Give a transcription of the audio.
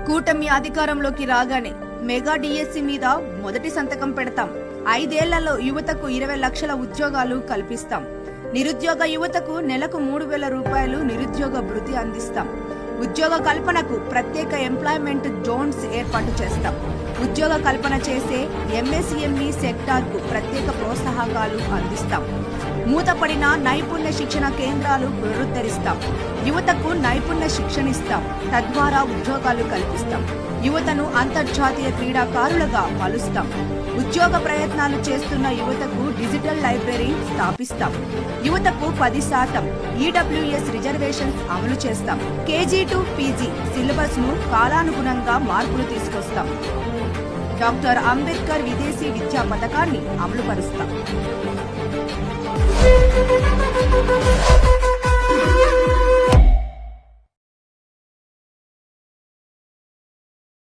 కూటమి అధికారంలోకి రాగానే మెగా డిఎస్సి మీద మొదటి సంతకం పెడతాం. 5 ఏళ్లలో యువతకు 20 లక్షల ఉద్యోగాలు కల్పిస్తాం. నిరుద్యోగ యువతకు నెలకు 3,000 రూపాయలు నిరుద్యోగ భృతి అందిస్తాం. ఉద్యోగ కల్పనకు ప్రత్యేక ఎంప్లాయ్మెంట్ జోన్స్ ఏర్పాటు చేస్తాం. ఉద్యోగ కల్పన చేసే ఎంఎస్ఎంఈ సెక్టార్కు ప్రత్యేక ప్రోత్సాహకాలు అందిస్తాం. మూతపడిన నైపుణ్య శిక్షణ కేంద్రాలు పునరుద్ధరిస్తాం. యువతకు నైపుణ్య శిక్షణ ఇస్తాం. తద్వారా ఉద్యోగాలు కల్పిస్తాం. యువతను అంతర్జాతీయ క్రీడాకారులుగా మలుస్తాం. ఉద్యోగ ప్రయత్నాలు చేస్తున్న యువతకు డిజిటల్ లైబ్రరీ స్థాపిస్తాం. యువతకు 10% ఈడబ్ల్యూఎస్ రిజర్వేషన్స్ అమలు చేస్తాం. కేజీ టు పీజీ సిలబస్ ను కాలానుగుణంగా మార్పులు తీసుకొస్తాం. డాక్టర్ అంబేద్కర్ విదేశీ విద్యా పథకాన్ని అమలుపరుస్తాం.